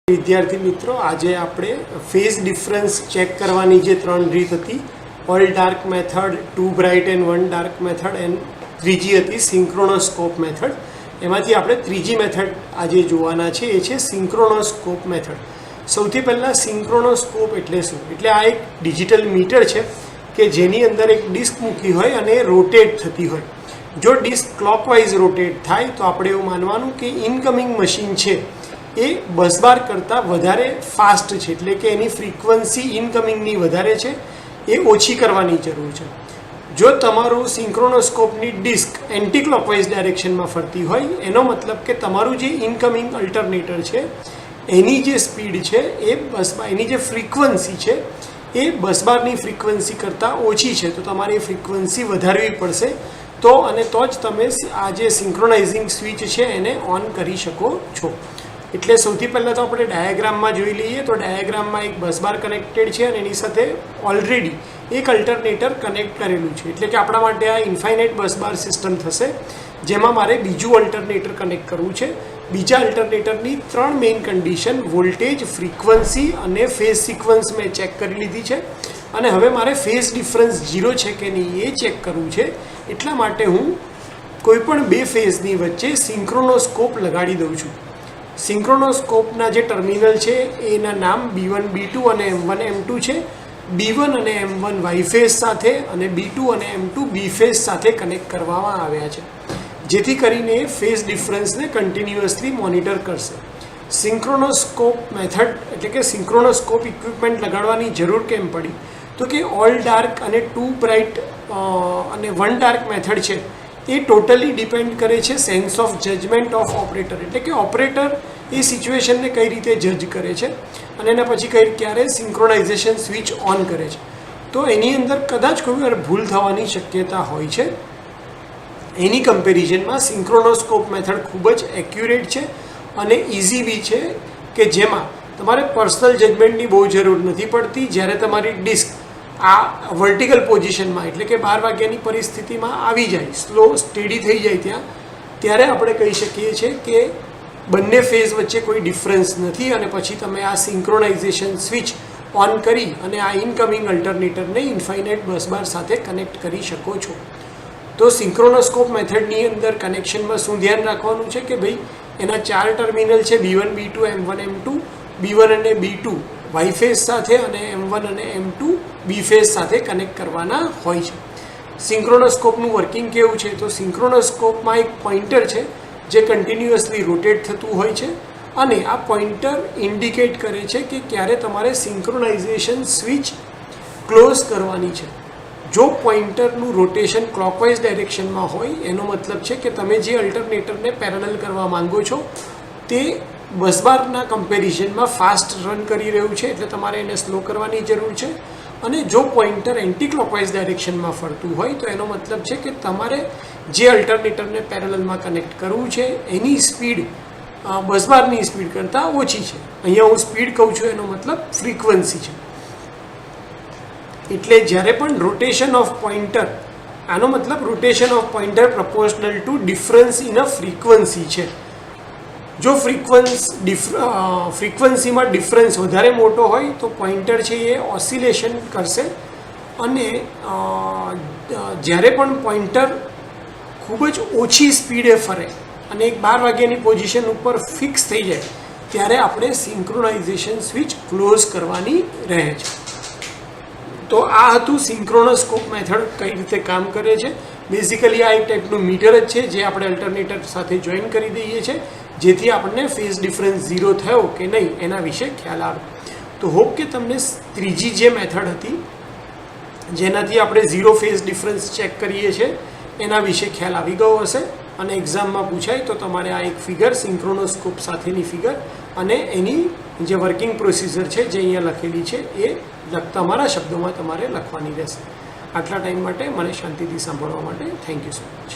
વિદ્યાર્થી મિત્રો, આજે આપણે ફેઝ ડિફરન્સ ચેક કરવાની જે ત્રણ રીત હતી, all dark method, two bright and one dark method and ત્રીજી હતી સિંક્રોનોસ્કોપ મેથડ. એમાંથી આપણે ત્રીજી મેથડ આજે જોવાના છે, એ છે સિંક્રોનોસ્કોપ મેથડ. સૌથી પહેલાં સિંક્રોનોસ્કોપ એટલે શું? એટલે આ એક ડિજિટલ મીટર છે કે જેની અંદર એક ડિસ્ક મૂકી હોય અને રોટેટ થતી હોય. જો ડિસ્ક ક્લોકવાઇઝ રોટેટ થાય તો આપણે એવું માનવાનું કે ઇનકમિંગ મશીન છે એ બસબાર કરતાં વધારે ફાસ્ટ છે, એટલે કે એની ફ્રીક્વન્સી ઇનકમિંગની વધારે છે, એ ઓછી કરવાની જરૂર છે. જો તમારું સિંક્રોનોસ્કોપની ડિસ્ક એન્ટી ક્લોકવાઇઝ ડાયરેક્શનમાં ફરતી હોય, એનો મતલબ કે તમારું જે ઇનકમિંગ અલ્ટરનેટર છે એની જે સ્પીડ છે એ બસબાર, એની જે ફ્રીક્વન્સી છે એ બસબારની ફ્રીક્વન્સી કરતાં ઓછી છે, તો તમારે ફ્રીક્વન્સી વધારવી પડશે. તો જ તમે આ જે સિંક્રોનાઇઝિંગ સ્વિચ છે એને ઓન કરી શકો છો. એટલે સૌથી પહેલાં તો આપણે ડાયાગ્રામમાં જોઈ લઈએ. તો ડાયાગ્રામમાં એક બસબાર કનેક્ટેડ છે અને એની સાથે ઓલરેડી એક અલ્ટરનેટર કનેક્ટ કરેલું છે. એટલે કે આપણા માટે આ ઇન્ફાઇનાઇટ બસબાર સિસ્ટમ થશે, જેમાં મારે બીજું અલ્ટરનેટર કનેક્ટ કરવું છે. બીજા અલ્ટરનેટરની ત્રણ મેઇન કન્ડિશન, વોલ્ટેજ, ફ્રીક્વન્સી અને ફેઝ સિક્વન્સ મેં ચેક કરી લીધી છે. અને હવે મારે ફેઝ ડિફરન્સ 0 છે કે નહીં એ ચેક કરવું છે. એટલા માટે હું કોઈપણ બે ફેઝની વચ્ચે સિંક્રોનોસ્કોપ લગાડી દઉં છું. સિંક્રોનોસ્કોપના જે ટર્મિનલ છે એના નામ B1, B2 અને M1, M2 છે. B1 અને M1 વાય ફેઝ સાથે અને B2 અને M2 બી ફેઝ સાથે કનેક્ટ કરવામાં આવ્યા છે, જેથી કરીને ફેઝ ડિફરન્સને કન્ટિન્યુઅસલી મોનિટર કરશે. સિંક્રોનોસ્કોપ મેથડ એટલે કે સિંક્રોનોસ્કોપ ઇક્વિપમેન્ટ લગાડવાની જરૂર કેમ પડી? તો કે ઓલ ડાર્ક અને ટુ બ્રાઇટ અને વન ડાર્ક મેથડ છે એ ટોટલી ડિપેન્ડ કરે છે sense of judgement of operator. એટલે કે ઓપરેટર એ સિચ્યુએશનને કઈ રીતે જજ કરે છે અને એના પછી ક્યારે સિંક્રોનાઇઝેશન સ્વિચ ઓન કરે છે. તો એની અંદર કદાચ કોઈ વાર ભૂલ થવાની શક્યતા હોય છે. એની કમ્પેરિઝનમાં સિંક્રોનોસ્કોપ મેથડ ખૂબ જ એક્યુરેટ છે અને ઇઝી બી છે, કે જેમાં તમારે પર્સનલ જજમેન્ટની બહુ જરૂર નથી પડતી. જ્યારે તમારી ડિસ્ક આ વર્ટિકલ પોઝિશનમાં એટલે કે 12 વાગ્યાની પરિસ્થિતિમાં આવી જાય, સ્લો સ્ટેડી થઈ જાય ત્યારે આપણે કહી શકીએ છીએ કે બંને ફેઝ વચ્ચે કોઈ ડિફરન્સ નથી અને પછી તમે આ સિંક્રોનાઇઝેશન સ્વિચ ઓન કરી અને આ ઇનકમિંગ અલ્ટરનેટરને ઇન્ફાઇનાઇટ બસબાર સાથે કનેક્ટ કરી શકો છો. તો સિંક્રોનોસ્કોપ મેથડની અંદર કનેક્શનમાં શું ધ્યાન રાખવાનું છે કે ભાઈ એના 4 ટર્મિનલ છે, B1, B2, M1, M2. B1 અને B2 વાય ફેઝ સાથે અને M1 અને M2 બી ફેઝ સાથે કનેક્ટ કરવાના હોય છે. સિંક્રોનોસ્કોપનું વર્કિંગ કેવું છે? તો સિંક્રોનોસ્કોપમાં એક પોઇન્ટર છે જે કન્ટિન્યુઅસલી રોટેટ થતું હોય છે અને આ પોઇન્ટર ઇન્ડિકેટ કરે છે કે ક્યારે તમારે સિંક્રોનાઇઝેશન સ્વિચ ક્લોઝ કરવાની છે. જો પોઇન્ટરનું રોટેશન ક્લોકવાઇઝ ડાયરેક્શનમાં હોય, એનો મતલબ છે કે તમે જે અલ્ટરનેટરને પેરેલલ કરવા માંગો છો તે બસબારના કમ્પેરિઝનમાં ફાસ્ટ રન કરી રહ્યું છે, એટલે તમારે એને સ્લો કરવાની જરૂર છે. અને જો પોઇન્ટર એન્ટી ક્લોકવાઇઝ ડાયરેક્શનમાં ફરતું હોય તો એનો મતલબ છે કે તમારે જે અલ્ટરનેટરને પેરેલલમાં કનેક્ટ કરવું છે એની સ્પીડ બસબારની સ્પીડ કરતાં ઓછી છે. અહીંયા હું સ્પીડ કહું છું, એનો મતલબ ફ્રીક્વન્સી છે. એટલે જ્યારે પણ રોટેશન ઓફ પોઇન્ટર, આનો મતલબ rotation of pointer proportional two difference in a frequency છે. જો ફ્રીક્વન્સીમાં ડિફરન્સ વધારે મોટો હોય તો પોઇન્ટર છે એ ઓસિલેશન કરશે અને જ્યારે પણ પોઇન્ટર ખૂબ જ ઓછી સ્પીડે ફરે અને એક 12 વાગ્યાની પોઝિશન ઉપર ફિક્સ થઈ જાય ત્યારે આપણે સિંક્રોનાઇઝેશન સ્વિચ ક્લોઝ કરવાની રહે છે. તો આ હતું સિંક્રોનોસ્કોપ મેથડ કઈ રીતે કામ કરે છે. બેઝિકલી આ એક ટાઈપનું મીટર જ છે જે આપણે અલ્ટરનેટર સાથે જોઈન કરી દઈએ છીએ, જેથી આપણને ફેઝ ડિફરન્સ 0 થયો કે નહીં એના વિશે ખ્યાલ આવે. તો હોપ કે તમને ત્રીજી જે મેથડ હતી જેનાથી આપણે 0 ફેઝ ડિફરન્સ ચેક કરીએ છીએ એના વિશે ખ્યાલ આવી ગયો હશે. અને એક્ઝામમાં પૂછાય તો તમારે આ એક ફિગર, સિંક્રોનોસ્કોપ સાથેની ફિગર અને એની જે વર્કિંગ પ્રોસિજર છે જે અહીંયા લખેલી છે એ તમારા શબ્દોમાં તમારે લખવાની રહેશે. આટલા ટાઈમ માટે મને શાંતિથી સાંભળવા માટે થેન્ક યુ સો મચ.